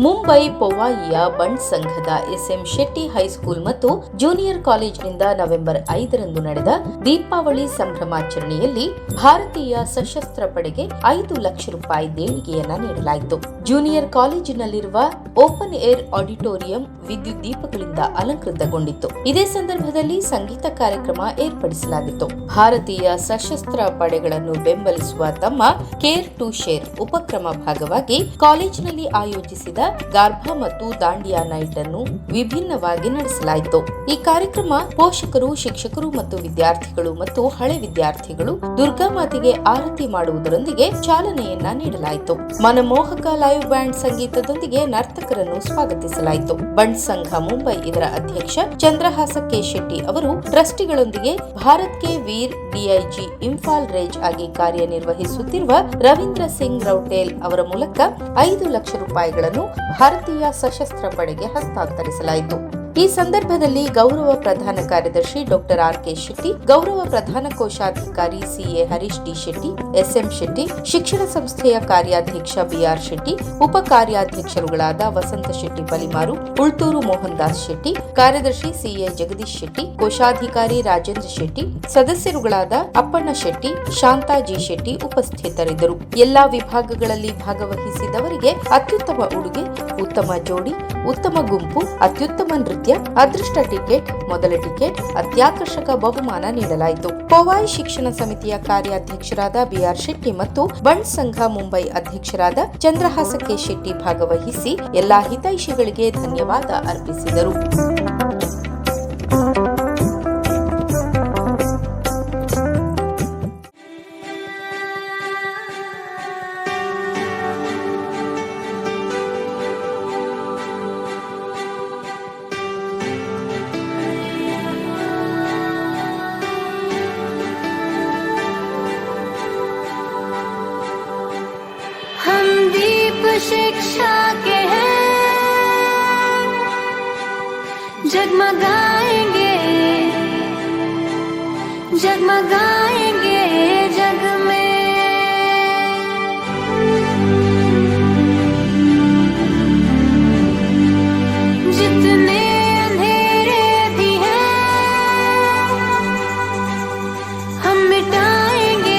ಮುಂಬೈ ಪೊವಾಯಿಯ ಬಂಡ್ ಸಂಘದ S M Shetty high school ಮತ್ತು junior ಕಾಲೇಜಿನಿಂದ ನವೆಂಬರ್ 5ರಂದು ನಡೆದ ದೀಪಾವಳಿ ಸಂಭ್ರಮಾಚರಣೆಯಲ್ಲಿ ಭಾರತೀಯ ಸಶಸ್ತ್ರ ಪಡೆಗೆ 5 ಲಕ್ಷ ರೂಪಾಯಿ ದೇಣಿಗೆಯನ್ನ ನೀಡಲಾಯಿತು. ಜೂನಿಯರ್ ಕಾಲೇಜಿನಲ್ಲಿರುವ ಓಪನ್ ಏರ್ ಆಡಿಟೋರಿಯಂ ವಿದ್ಯುತ್ ದೀಪಗಳಿಂದ ಅಲಂಕೃತಗೊಂಡಿತ್ತು. ಇದೇ ಸಂದರ್ಭದಲ್ಲಿ ಸಂಗೀತ ಕಾರ್ಯಕ್ರಮ ಏರ್ಪಡಿಸಲಾಗಿತ್ತು. ಭಾರತೀಯ ಸಶಸ್ತ್ರ ಪಡೆಗಳನ್ನು ಬೆಂಬಲಿಸುವ ತಮ್ಮ ಕೇರ್ ಟು ಶೇರ್ ಉಪಕ್ರಮ ಭಾಗವಾಗಿ ಕಾಲೇಜಿನಲ್ಲಿ ಆಯೋಜಿಸಿದ ಗಾರ್ಭಾ ಮತ್ತು ದಾಂಡಿಯಾ ನೈಟ್ ಅನ್ನು ವಿಭಿನ್ನವಾಗಿ ನಡೆಸಲಾಯಿತು. ಈ ಕಾರ್ಯಕ್ರಮ ಪೋಷಕರು, ಶಿಕ್ಷಕರು ಮತ್ತು ವಿದ್ಯಾರ್ಥಿಗಳು ಮತ್ತು ಹಳೆ ವಿದ್ಯಾರ್ಥಿಗಳು ದುರ್ಗಾ ಮಾತೆಗೆ ಆರತಿ ಮಾಡುವುದರೊಂದಿಗೆ ಚಾಲನೆಯನ್ನ ನೀಡಲಾಯಿತು. ಮನಮೋಹಕ ಲೈವ್ ಬ್ಯಾಂಡ್ ಸಂಗೀತದೊಂದಿಗೆ ನರ್ತಕರನ್ನು ಸ್ವಾಗತಿಸಲಾಯಿತು. ಬಂಡ್ ಸಂಘ ಮುಂಬೈ ಇದರ ಅಧ್ಯಕ್ಷ ಚಂದ್ರಹಾಸ ಕೆ ಶೆಟ್ಟಿ ಅವರು ಟ್ರಸ್ಟಿಗಳೊಂದಿಗೆ ಭಾರತ್ ಕೆ ವೀರ್ ಡಿಐಜಿ ಇಂಫಾಲ್ ರೇಂಜ್ ಆಗಿ ಕಾರ್ಯನಿರ್ವಹಿಸುತ್ತಿರುವ ರವೀಂದ್ರ ಸಿಂಗ್ ರೌಟೇಲ್ ಅವರ ಮೂಲಕ 5 ಲಕ್ಷ ರೂಪಾಯಿಗಳನ್ನು ಭಾರತೀಯ ಸಶಸ್ತ್ರ ಪಡೆಗೆ ಹಸ್ತಾಂತರಿಸಲಾಯಿತು. ಈ ಸಂದರ್ಭದಲ್ಲಿ ಗೌರವ ಪ್ರಧಾನ ಕಾರ್ಯದರ್ಶಿ ಡಾಕ್ಟರ್ ಆರ್ ಕೆ ಶೆಟ್ಟಿ, ಗೌರವ ಪ್ರಧಾನ ಕೋಶಾಧಿಕಾರಿ CA Harish D Shetty, SM Shetty, ಶಿಕ್ಷಣ ಸಂಸ್ಥೆಯ ಕಾರ್ಯಾಧ್ಯಕ್ಷ ಬಿಆರ್ ಶೆಟ್ಟಿ, ಉಪ ಕಾರ್ಯಾಧ್ಯಕ್ಷರುಗಳಾದ ವಸಂತ ಶೆಟ್ಟಿ ಪಲಿಮಾರು, ಉಳ್ತೂರು ಮೋಹನ್ ದಾಸ್ ಶೆಟ್ಟಿ, ಕಾರ್ಯದರ್ಶಿ ಸಿಎ ಜಗದೀಶ್ ಶೆಟ್ಟಿ, ಕೋಶಾಧಿಕಾರಿ ರಾಜೇಂದ್ರ ಶೆಟ್ಟಿ, ಸದಸ್ಯರುಗಳಾದ ಅಪ್ಪಣ್ಣ ಶೆಟ್ಟಿ, ಶಾಂತಾ ಜಿ ಶೆಟ್ಟಿ ಉಪಸ್ಥಿತರಿದ್ದರು. ಎಲ್ಲಾ ವಿಭಾಗಗಳಲ್ಲಿ ಭಾಗವಹಿಸಿದವರಿಗೆ ಅತ್ಯುತ್ತಮ ಉಡುಗೆ, ಉತ್ತಮ ಜೋಡಿ, ಉತ್ತಮ ಗುಂಪು, ಅತ್ಯುತ್ತಮ ನೃತ್ಯ, ಅದೃಷ್ಟ ಟಿಕೆಟ್, ಮೊದಲ ಟಿಕೆಟ್, ಅತ್ಯಾಕರ್ಷಕ ಬಹುಮಾನ ನೀಡಲಾಯಿತು. ಪೊವಾಯಿ ಶಿಕ್ಷಣ ಸಮಿತಿಯ ಕಾರ್ಯಾಧ್ಯಕ್ಷರಾದ ಬಿಆರ್ ಶೆಟ್ಟಿ ಮತ್ತು ಬಂಡ್ ಸಂಘ ಮುಂಬೈ ಅಧ್ಯಕ್ಷರಾದ ಚಂದ್ರಹಾಸ ಕೆ ಶೆಟ್ಟಿ ಭಾಗವಹಿಸಿ ಎಲ್ಲಾ ಹಿತೈಷಿಗಳಿಗೆ ಧನ್ಯವಾದ ಅರ್ಪಿಸಿದರು. शिक्षा के हैं, जगमगाएंगे जगमगाएंगे जग में, जितने अंधेरे भी हैं हम मिटाएंगे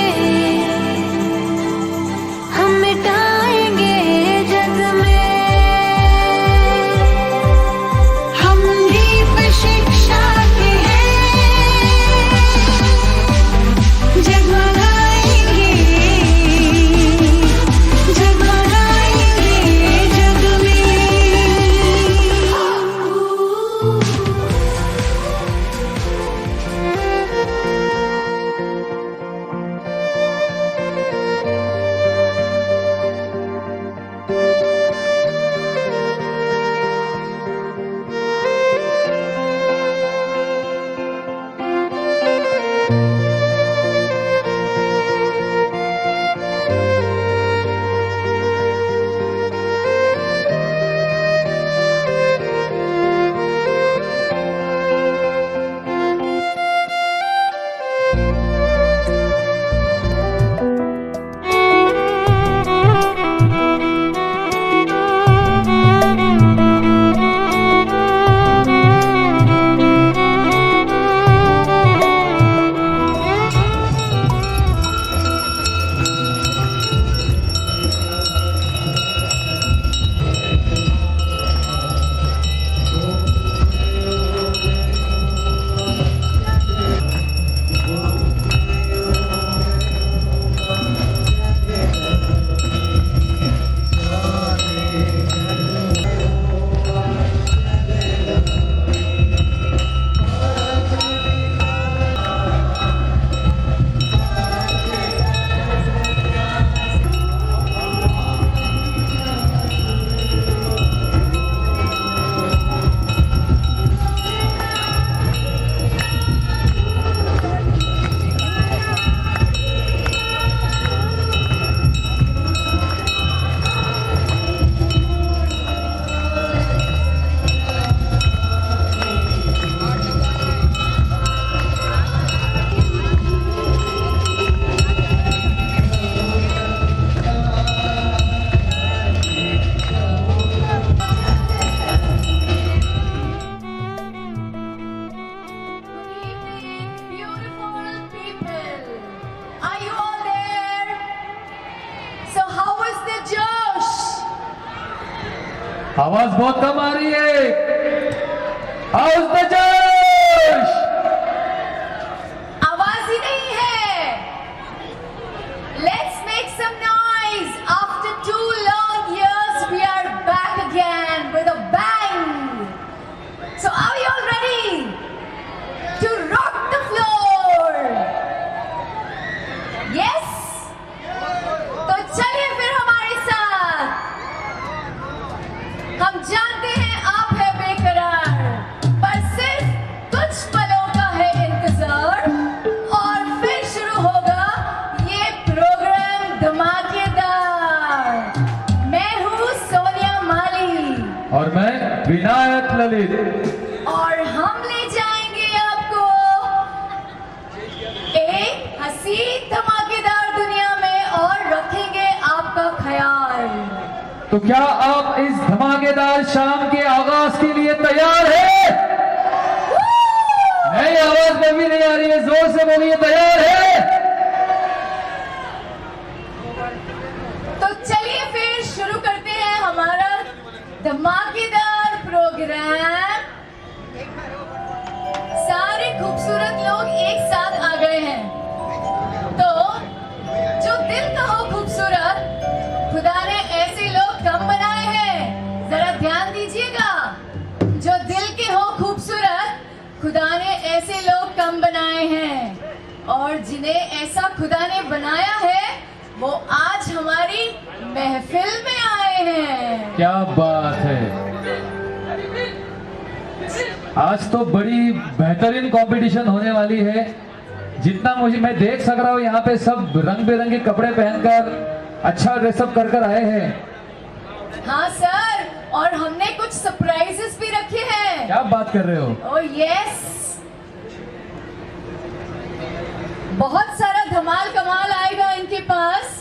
आवाज बहुत कम आ रही है। हाउस द जोश। आवाज ही नहीं है। Let's make some noise. After 2 long years, we are back again with a bang. So are you all ready to rock the floor? Yes? तो चलिए फिर हमारे साथ। हम जानते हैं आप है बेकरार, पर सिर्फ कुछ पलों का है इंतजार और फिर शुरू होगा ये प्रोग्राम धमाकेदार। मैं हूँ सोनिया माली और मैं विनायक ललित। और हम ले जाएंगे आपको एक हंसी धमाकेदार दुनिया में और रखेंगे आपका ख्याल। तो क्या आप इस धमाकेदार शाम के आगाज के लिए तैयार हैं? नहीं, आवाज में भी नहीं आ रही है, जोर से बोलिए, तैयार है? तो चलिए फिर शुरू करते हैं हमारा धमाकेदार प्रोग्राम। सारे खूबसूरत लोग एक साथ आ गए हैं, तो जो दिल का हो खूबसूरत, खुदा ने ऐसे लोग कम बनाए हैं। जरा ध्यान दीजिएगा, जो दिल के हो खूबसूरत, खुदा ने ऐसे लोग कम बनाए हैं। और जिन्हें ऐसा खुदा ने बनाया है, वो आज हमारी महफिल में आए हैं। क्या बात है। आज तो बड़ी बेहतरीन कंपटीशन होने वाली है। जितना मैं देख सक रहा हूँ, यहाँ पे सब रंग बिरंगे कपड़े पहनकर अच्छा ड्रेसअप कर आए हैं। हाँ सर, और हमने कुछ सरप्राइजेस भी रखे हैं। क्या बात कर रहे हो? ओह यस, बहुत सारा धमाल कमाल आएगा इनके पास।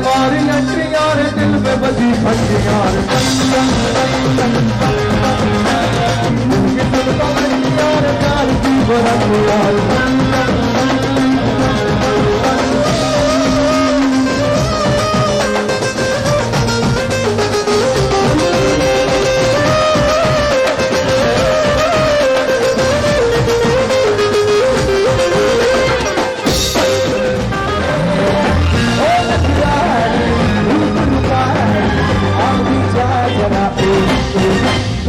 तुम्हारी अंटियां रे दिल में बसी घंटियां रे प्यार की बरंगियां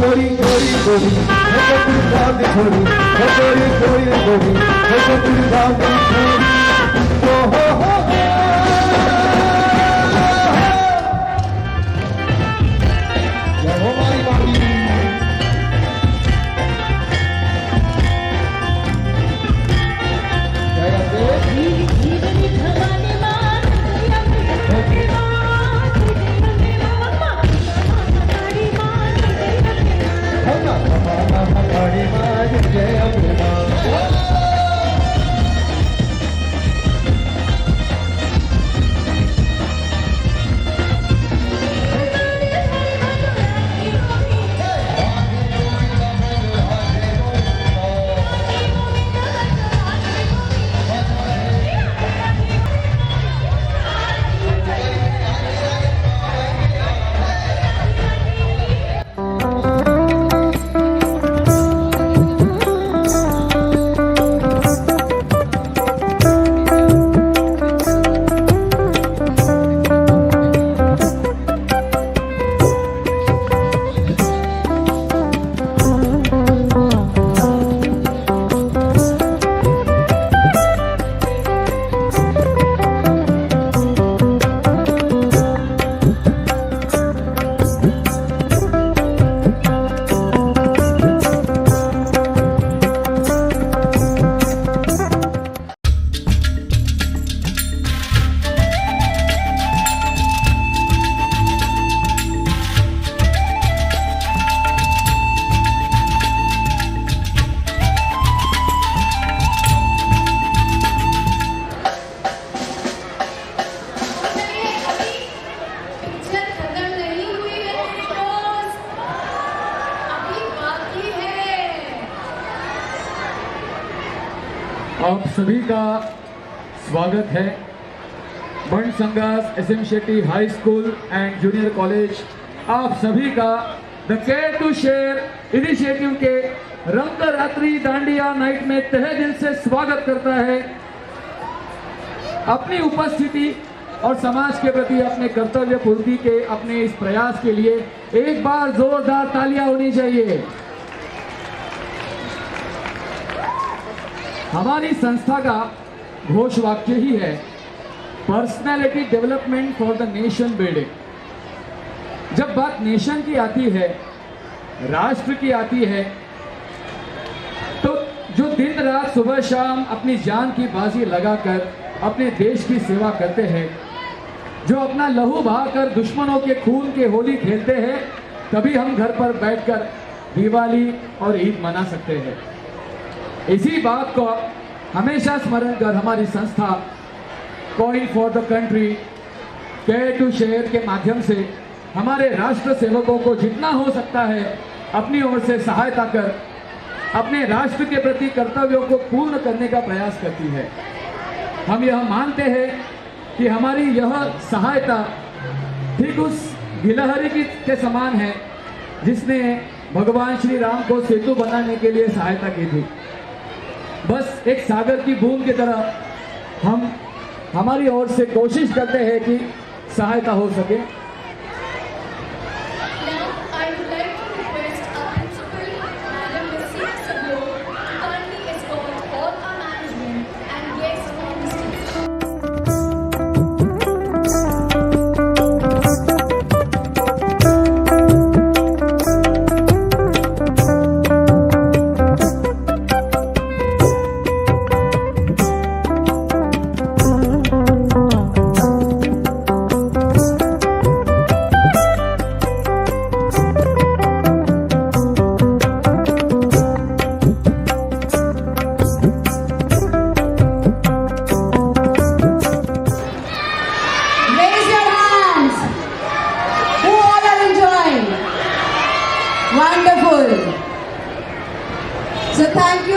गोरी गोरी गोरी छोरी गोरी गोरी गोरी आप सभी का स्वागत है बनसंगास SM Shetty high school and junior college. आप सभी का the care to share initiative के रंगरात्रि दांडिया नाइट में तहे दिल से स्वागत करता है। अपनी उपस्थिति और समाज के प्रति अपने कर्तव्य पूर्ति के अपने इस प्रयास के लिए एक बार जोरदार तालियां होनी चाहिए। हमारी संस्था का घोष वाक्य ही है personality development for the nation building. जब बात नेशन की आती है, राष्ट्र की आती है, तो जो दिन रात सुबह शाम अपनी जान की बाजी लगाकर अपने देश की सेवा करते हैं, जो अपना लहू बहाकर दुश्मनों के खून के होली खेलते हैं, तभी हम घर पर बैठकर दिवाली और ईद मना सकते हैं। इसी बात को हमेशा स्मरण कर हमारी संस्था coin for the country care to share के माध्यम से हमारे राष्ट्र सेवकों को जितना हो सकता है अपनी ओर से सहायता कर अपने राष्ट्र के प्रति कर्तव्यों को पूर्ण करने का प्रयास करती है। हम यह मानते हैं कि हमारी यह सहायता ठीक उस गिलहरी के समान है जिसने भगवान श्री राम को सेतु बनाने के लिए सहायता की थी। बस एक सागर की बूंद की तरह हम हमारी ओर से कोशिश करते हैं कि सहायता हो सके।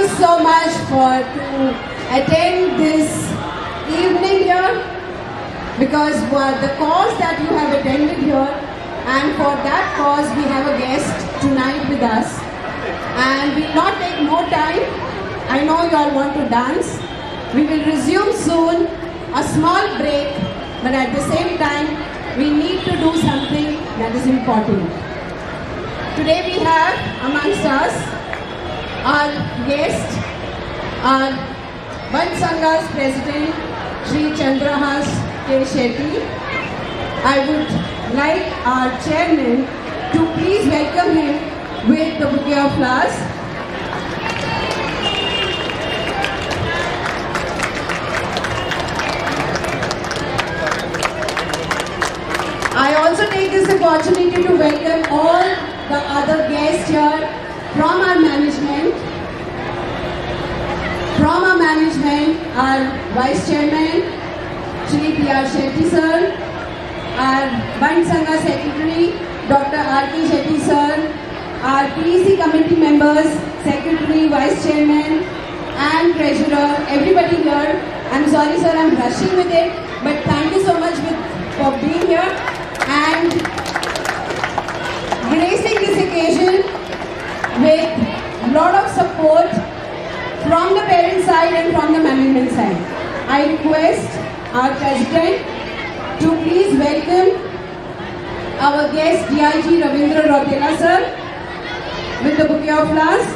you so much for to attend this evening here, because the cause that you have attended here, and for that cause we have a guest tonight with us, and we'll not take more time. I know you all want to dance. We will resume soon, a small break, but at the same time we need to do something that is important. Today we have amongst us our guest, our Vanch Sangha's President, Shri Chandrahas K. Shetty. I would like our chairman to please welcome him with the bouquet of flowers. I also take this opportunity to welcome all the other guests here from our management. From our management, our Vice Chairman, Shri P.R. Shetty Sir, our Vanch Sangha Secretary, Dr. R.K. Shetty Sir, our PEC committee members, Secretary, Vice Chairman and Treasurer, everybody here. I'm sorry sir, I'm rushing with it, but thank you so much for being here and gracing this occasion with lot of support from the parent side and from the management side. I request our President to please welcome our guest DIG Ravindra Rautela sir with the bouquet of flowers.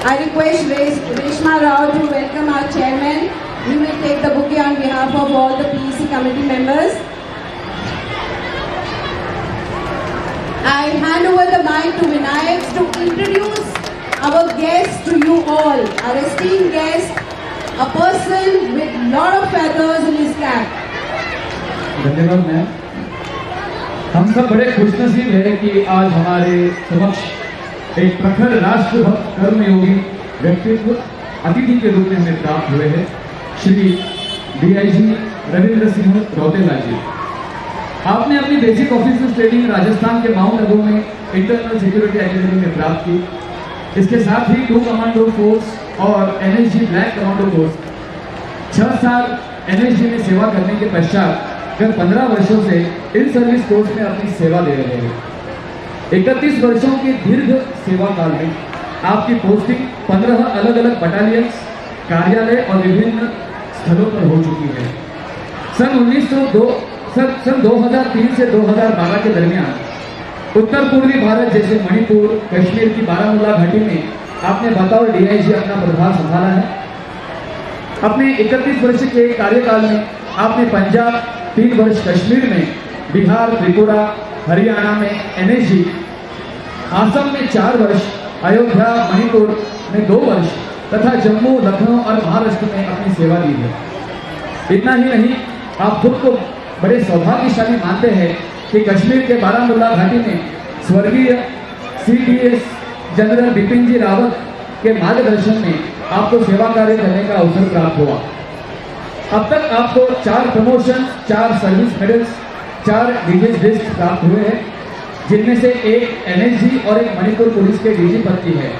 I request Reshma Rao to welcome our chairman. We will take the bouquet on behalf of all the PEC committee members. I hand over the mic to Vinayak to introduce our guest to you all, our esteemed guest, a person with lot of feathers in his cap. धन्यवाद ma'am. हम सब बड़े खुशनसीब हैं कि आज हमारे समक्ष एक प्रखर राष्ट्रभक्त कर्मयोगी व्यक्तित्व अतिथि के रूप में हमें प्राप्त हुए हैं श्री डीआईजी रविंद्र सिंह रौतेला जी। आपने अपनी बेसिक ऑफिसर्स ट्रेनिंग राजस्थान के माउंट आबू में इंटरनल सिक्योरिटी एकेडमी में प्राप्त की। इसके साथ ही 2 कमांडो फोर्स और एनएसजी ब्लैक कमांडो फोर्स 6 साल एनएसजी में सेवा करने के पश्चात गत 15 वर्षों से इन सर्विस कोर्स में अपनी सेवा दे रहे हैं। 31 वर्षों के दीर्घ सेवा काल में आपकी पोस्टिंग 15 अलग अलग बटालियंस, कार्यालय और विभिन्न स्थलों पर हो चुकी है। सन 2003 से 2012 के दरमियान उत्तर पूर्वी भारत जैसे मणिपुर, कश्मीर की बारामूला घाटी में आपने बतौर डीआईजी अपना प्रभार संभाला है। अपने 31 वर्ष के कार्यकाल में आपने पंजाब 3 वर्ष, कश्मीर में, बिहार, त्रिपुरा, हरियाणा में एनएसजी, असम में 4 वर्ष, अयोध्या, मणिपुर में 2 वर्ष तथा जम्मू, लखनऊ और महाराष्ट्र में अपनी सेवा दी है। इतना ही नहीं, आप खुद को बड़े सौभाग्यशाली मानते हैं कि कश्मीर के बारामूला घाटी में स्वर्गीय सीडीएस जनरल बिपिन जी रावत के मार्गदर्शन में आपको सेवा कार्य करने का अवसर प्राप्त हुआ। अब तक आपको 4 promotion, 4 service medals, 4 DG list प्राप्त हुए हैं, जिनमें से एक एनएसजी और एक मणिपुर पुलिस के डीजी पद की है।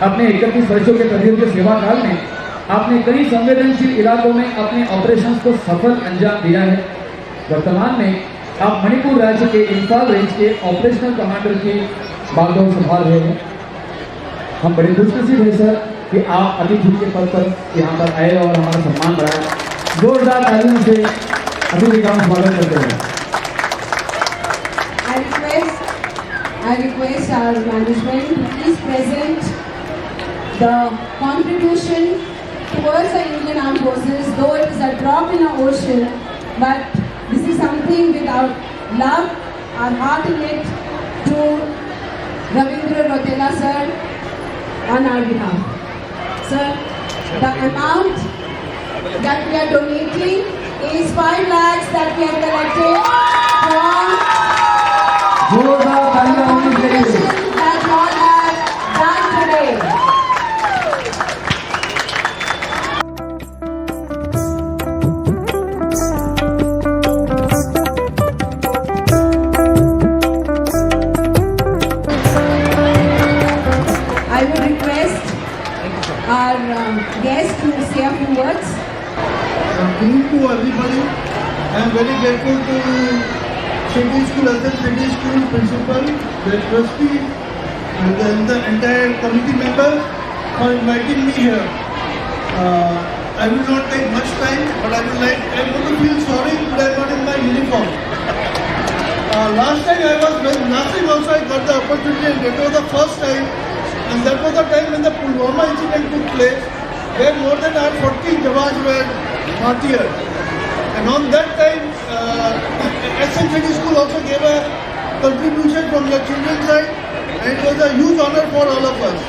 अपने 31 वर्षों के प्रदीर्घ सेवा काल में आपने कई संवेदनशील इलाकों में अपने ऑपरेशंस को सफल अंजाम दिया है। वर्तमान में आप मणिपुर राज्य के इंफाल रेंज के ऑपरेशनल कमांडर की बागडोर संभाल रहे हैं। हम बड़े खुशनसीब हैं सर कि आप अतिथि के पद पर यहाँ पर आए और हमारा सम्मान बढ़ाया। जोरदार तालियों से अतिथि का स्वागत करते हैं। I request our management to please present the contribution towards the Indian Armed Forces, though it is a drop in the ocean, but this is something with our love, our heart in it, to Ravindra Rautela sir on our behalf. Sir, the amount that we are donating is 5 lakhs that we have collected from जोरदार तालियां होनी चाहिए। that all have done today. very grateful to City School, Azhar City School principal, the trustee, and the entire committee members for inviting me here. I will not take much time, but I want to feel sorry that I'm not in my uniform. Last week also I got the opportunity, and that was the first time, and that was the time when the Pulwama incident took place, where more than 40 Jawans were martyred. And on that time, SMCD School also gave a contribution from the children's side, and it was a huge honor for all of us.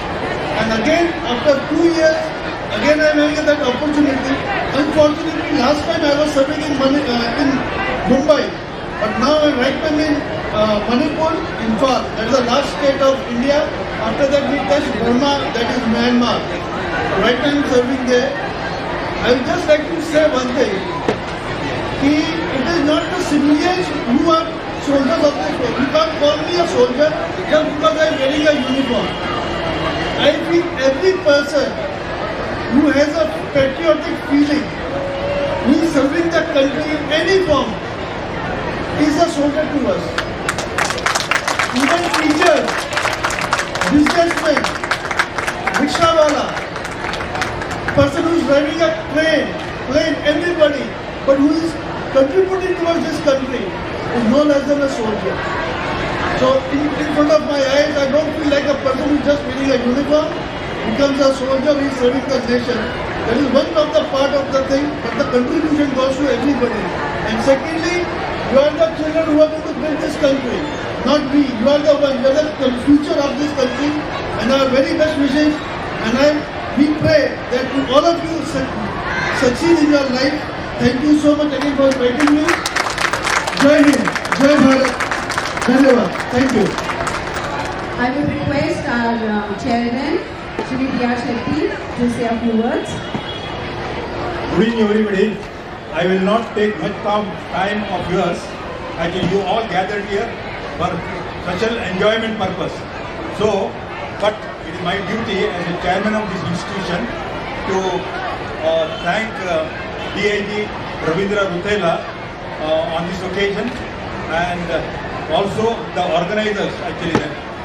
And again, after 2 years, again I am having that opportunity. Unfortunately, last time I was serving in Mumbai, but now I am right now in Manipur, Imphal. That is the last state of India. After that we touch Burma, that is Myanmar. Right now I am serving there. I would just like to say one thing. It is not the civilians who are soldiers of this world. You can't call me a soldier just because I am wearing a uniform. I think every person who has a patriotic feeling, who is serving the country in any form, is a soldier to us. Even teachers, businessmen, rickshawala, person who is driving a plane, everybody, but who is contributing towards this country is no less than a soldier. So in front of my eyes, I don't feel like a person who is just wearing a uniform becomes a soldier who is serving the nation. That is one of the part of the thing, but the contribution goes to everybody. And secondly, you are the children who are going to build this country, not we. You are the one, you are the future of this country, and our very best wishes. And we pray that all of you succeed in your life. Thank you so much again for inviting me. Jai Hind, Jai Bharat, Dhanyavad. Thank you. I will request our chairman, Shri Diya Shetty, to say a few words. Good evening, everybody. I will not take much time of yours. I think you all gathered here for such an enjoyment purpose. So, but it is my duty as a chairman of this institution to thank DIG Ravindra Rutela on this occasion, and also the organizers, actually,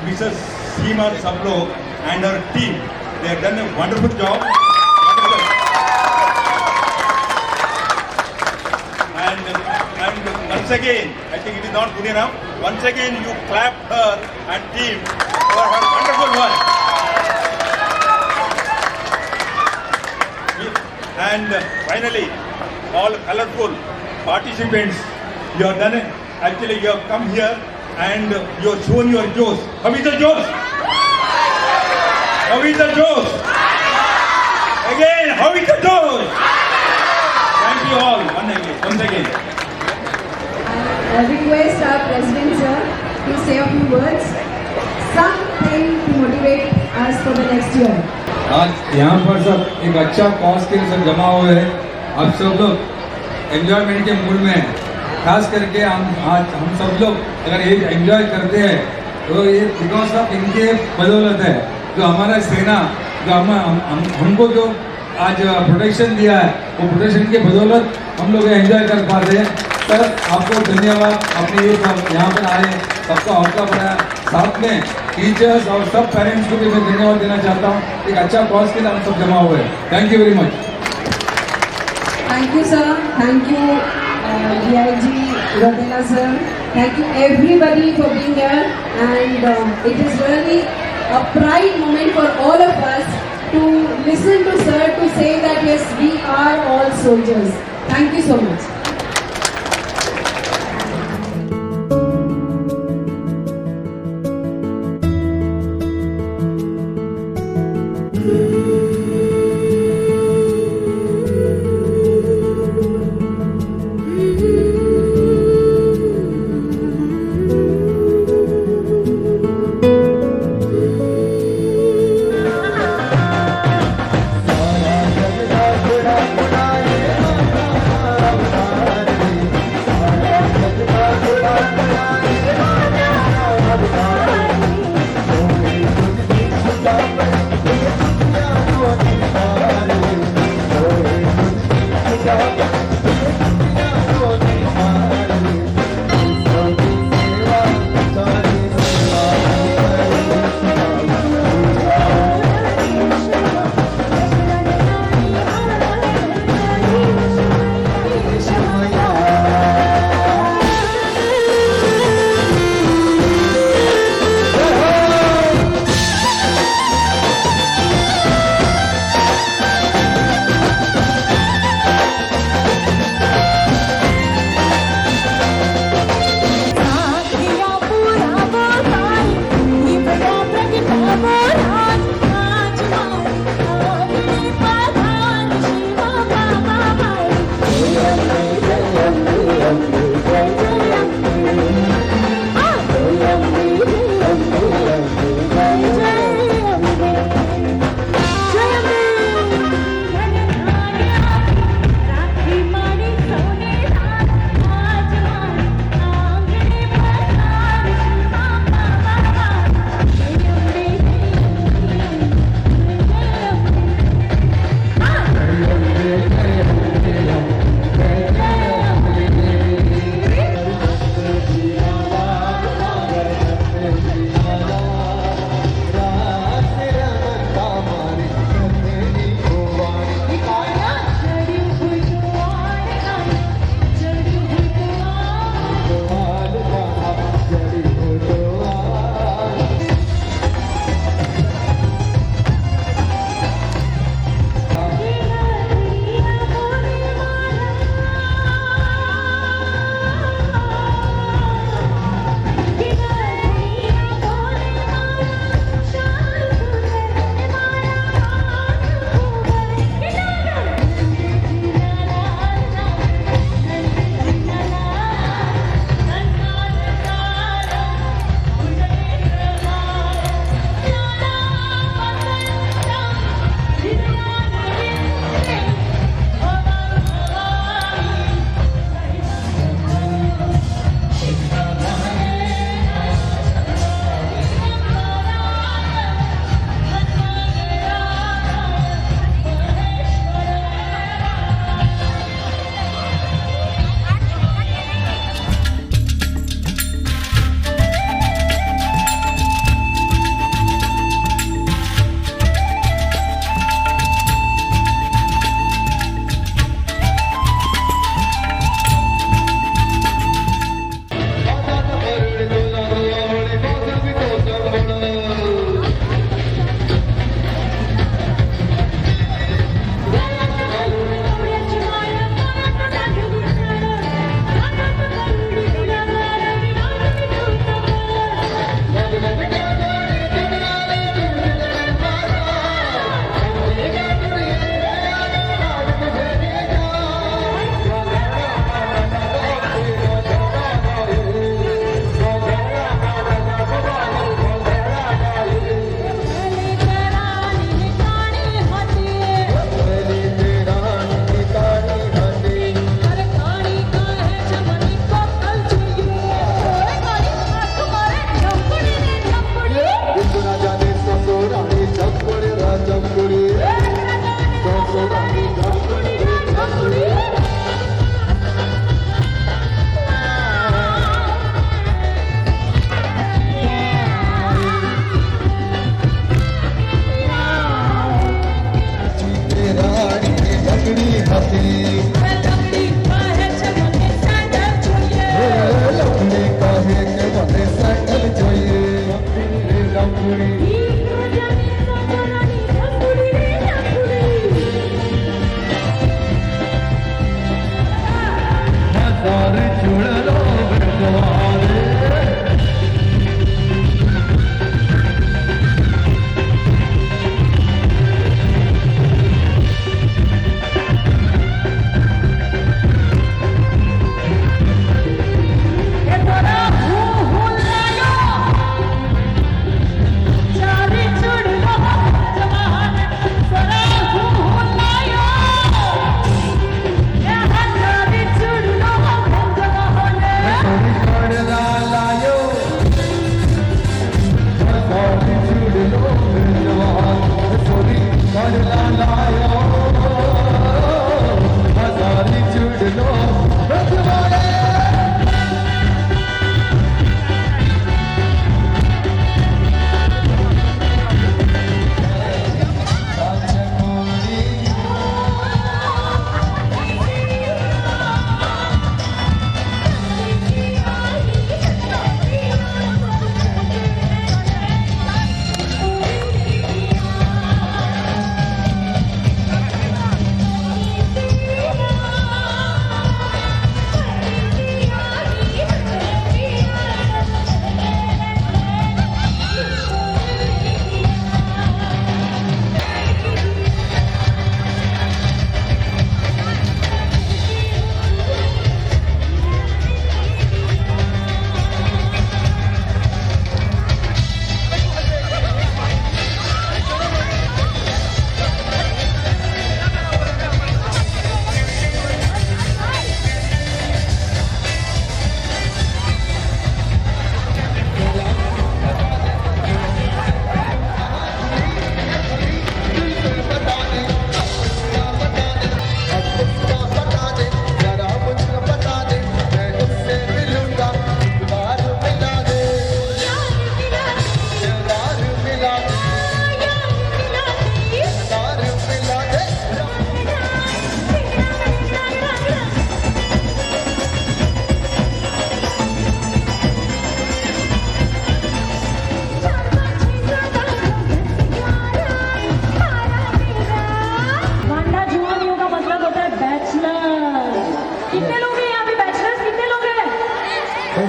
Mrs. Seema Sablok and her team. They have done a wonderful job. And once again, I think it is not good enough. Once again, you clap her and team for her wonderful work. And finally, all colorful participants, you have done it. Actually, you have come here and you have shown your Josh. How is the Josh? How is the Josh? Again, how is the Josh? Thank you all once again. I request our president sir to say a few words, something to motivate us for the next year. आज यहाँ पर सब एक अच्छा cause के लिए सब जमा हुए हैं। आप सब लोग एंजॉयमेंट के मूड में हैं। खास करके हम सब लोग अगर ये एंजॉय करते हैं तो ये बिकॉज ऑफ इनके बदौलत है। जो हमारा सेना जो हमको जो आज प्रोटेक्शन दिया है, वो प्रोटेक्शन के बदौलत हम लोग एंजॉय कर पाते हैं। सर आपको धन्यवाद, आपने ये सब यहाँ पर आए, सबका हौसला बढ़ाया। साथ में टीचर्स और सब पेरेंट्स को भी मैं धन्यवाद देना चाहता हूँ। एक अच्छा कॉज के लिए हम सब जमा हुए हैं। Thank you very much. Thank you sir, thank you DIG Rotela sir, thank you everybody for being here, and it is really a pride moment for all of us to listen to sir to say that yes, we are all soldiers. Thank you so much.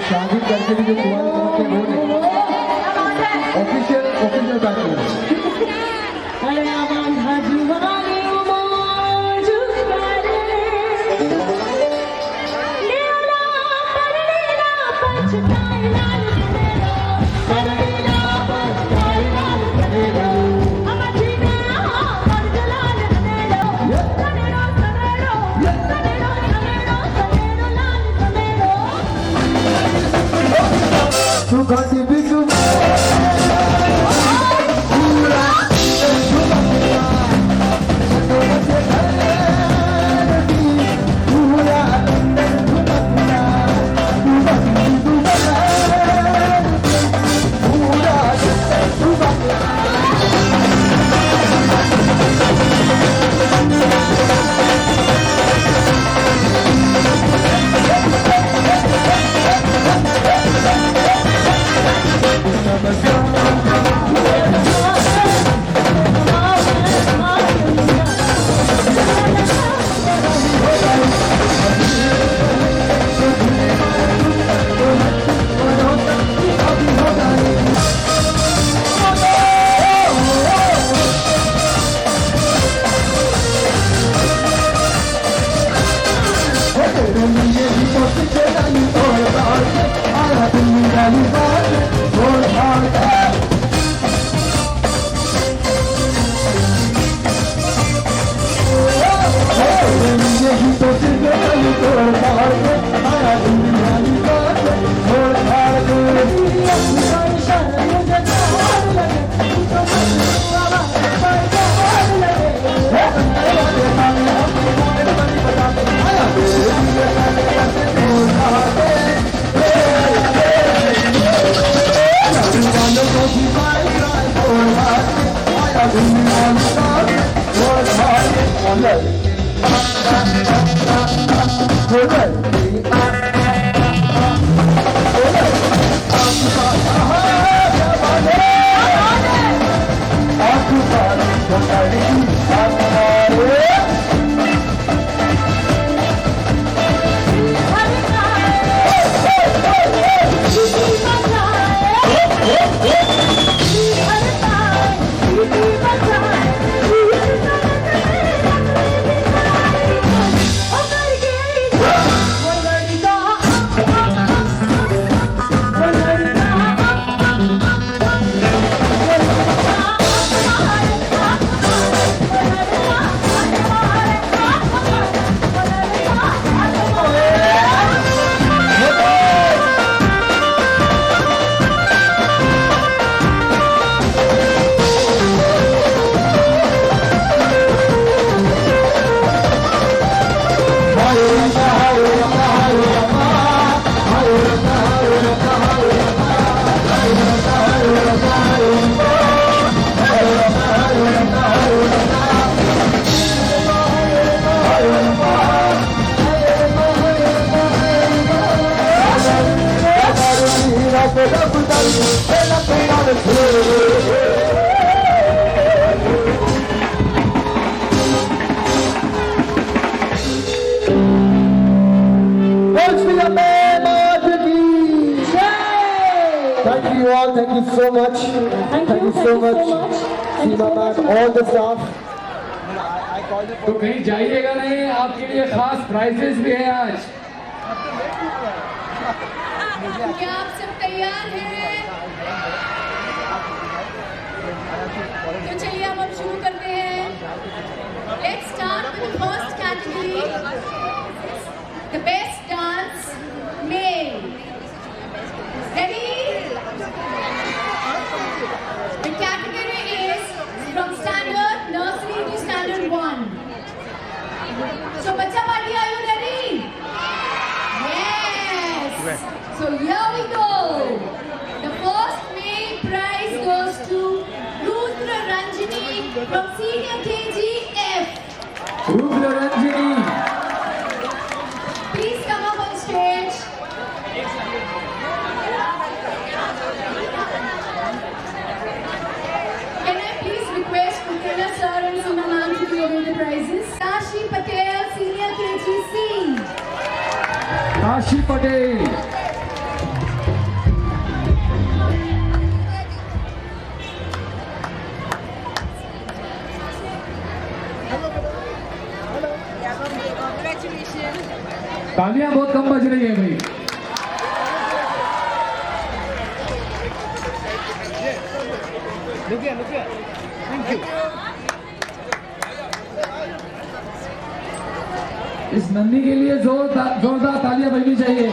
शादी करके भी जो कुआं पहुंचे वो नहीं official bachelor so much. Thank you so much, Seema ma'am, all the staff. तो कहीं जाइएगा नहीं, आपके लिए खास प्राइजेस भी है आज। क्या आप सब तैयार हैं? तो चलिए अब हम शुरू करते हैं। Let's start with the first category, the best dance male. Ready? The category is from standard nursery to standard 1. So Bacha Party, are you ready? Yes. So here we go. The first male prize goes to Rudra Ranjini from Senior KGF. Rudra Ranjini, Please come up on stage. Can I please request Putana sir and Seema ma'am to give away the prizes? Kashi Patel, Senior KGC. Kashi Patel, तालियां बहुत कम बज रही है भाई। इस नन्ही के लिए जोरदार तालियां बजनी चाहिए।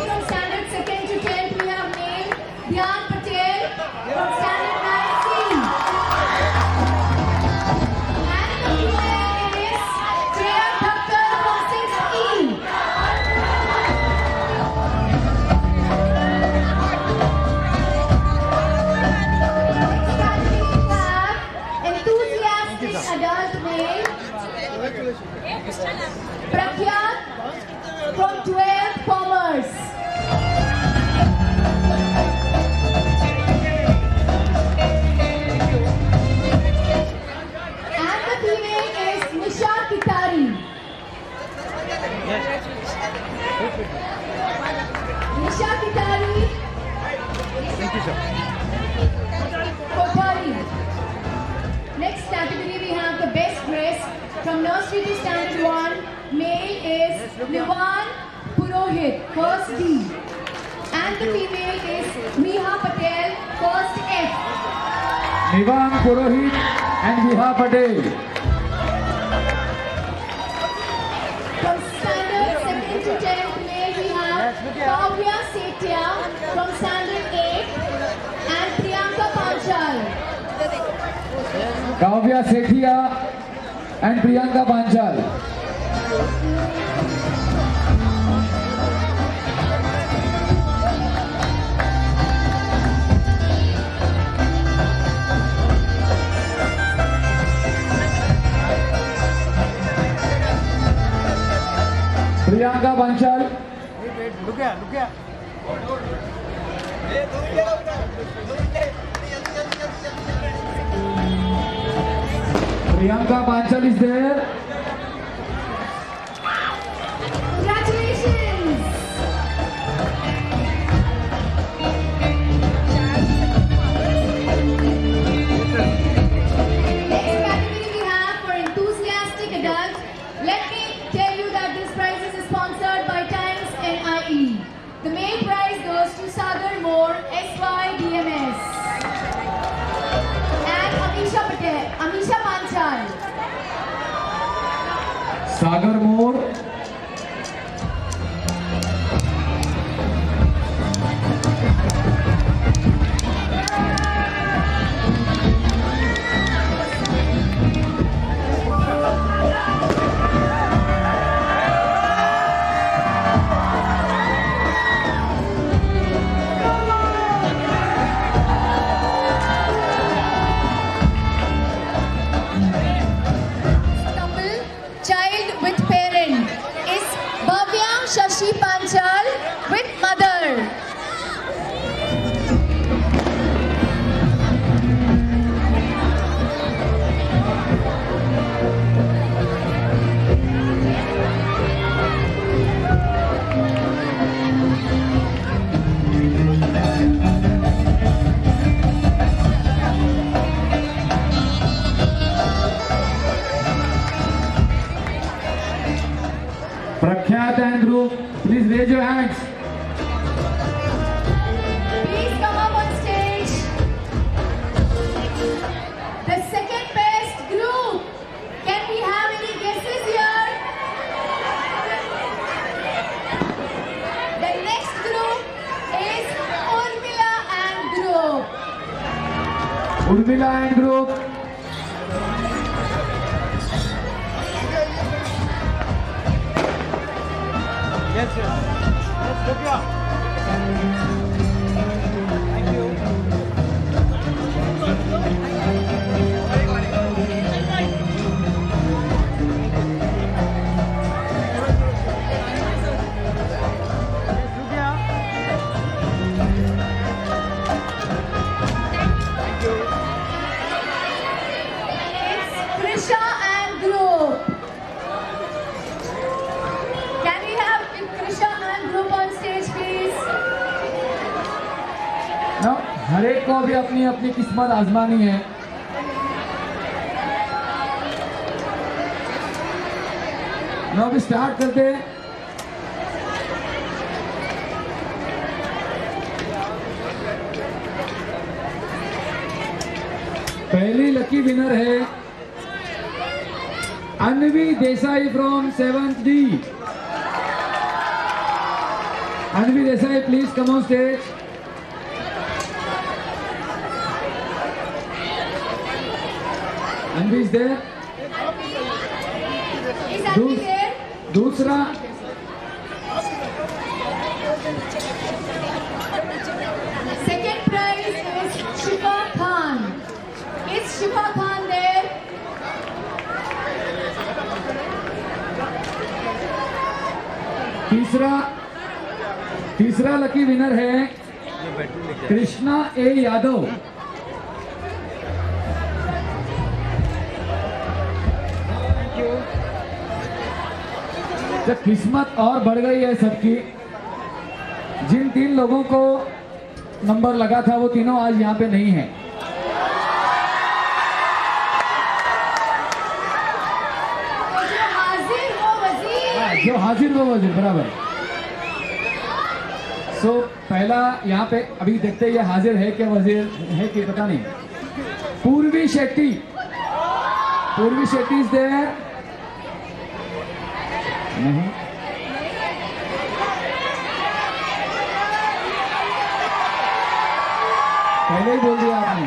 From standard 2nd to 10th, we have named Dhyan Patel from standard 9C. And the winner is Priya Thakkar from 6E. Next category we have enthusiastic adult male Prakyat from 12th Commerce. And the female is Nisha Kitari. Nisha Kitari. Kothari. Next category we have the best dress from nursery to standard 1. Male is Nivan Purohit, first D. And the female is Miha Patel, first F. Nivaan Purohit and Viha Patel. From standard 2nd to 10th male we have Kavya Setia from standard 8 and Priyanka Panchal. Kavya Sethia and Priyanka Panchal. Priyanka Panchal, Priyanka Panchal is there. Congratulations! Next category we have for enthusiastic adults. Let me tell you that this prize is sponsored by Times NIE. The main prize goes to Sagar Moore, SYDMS. And Amisha Panchal. Sagar more, Couple, child with parent. group, please raise your hands. Please come up on stage. The second best group. Can we have any guesses here? The next group is Urmila and group. Urmila and group. It's Krisha and group. Can we have Krisha and group on stage, please? Now, हर एक को भी अपनी अपनी किस्मत आजमानी है. Now we start करते हैं. पहली लकी विनर है Anvi Desai from 7th D. Anvi Desai, please come on stage. Anvi is there. Is Anvi there? दूसरा Second prize is Shifa Khan. Is Shifa Khan there? तीसरा लकी विनर है कृष्णा ए यादव. तो किस्मत और बढ़ गई है सबकी. जिन 3 लोगों को नंबर लगा था वो तीनों आज यहाँ पे नहीं है. जो हाजिर वो वजीर. जो हाजिर वो वजीर, बराबर. सो पहला यहाँ पे अभी देखते हैं ये हाजिर है क्या वजीर है कि पता नहीं. पूर्वी शेट्टी इज देयर. नहीं. पहले ही बोल दिया आपने.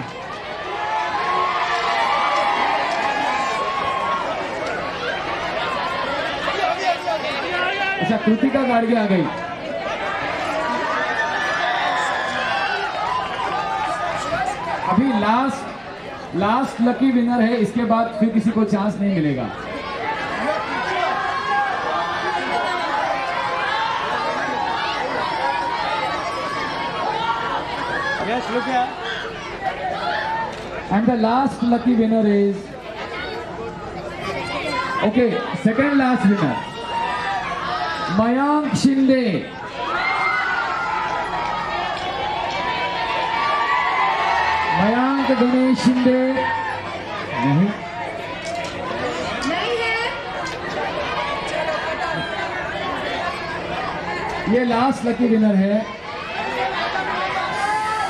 अच्छा, कृतिका गाड़गे आ गई. अभी लास्ट लकी विनर है. इसके बाद फिर किसी को चांस नहीं मिलेगा. Yes, look here. And the last lucky winner is, okay, second last winner, Mayank Shinde. Mayank Ganesh Shinde. नहीं. नहीं है. ये लास्ट लकी विनर है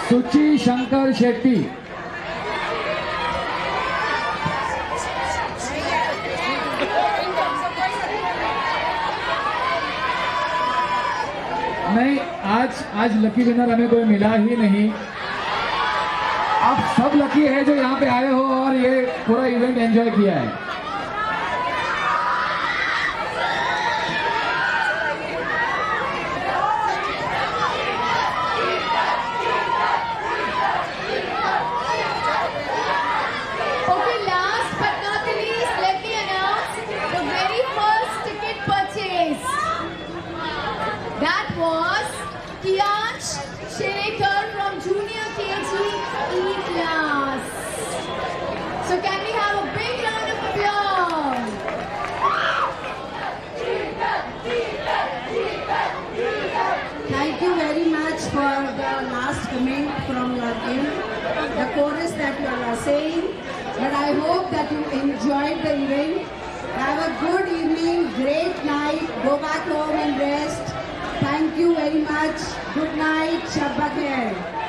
सुची शंकर शेट्टी. नहीं, आज लकी विनर हमें कोई मिला ही नहीं. आप सब लकी है जो यहाँ पे आए हो और ये पूरा इवेंट एंजॉय किया है. Okay, last but not the least, let me announce the very first ticket purchase. That was Kiyansh Shekhar from Junior KG E-Class. So can we have a big round of applause? Thank you very much for the last comment from your end, the chorus that you all are saying. But I hope that you enjoyed the event. Have a good evening, great night. Go back home and rest. Good night, Shabba Khair.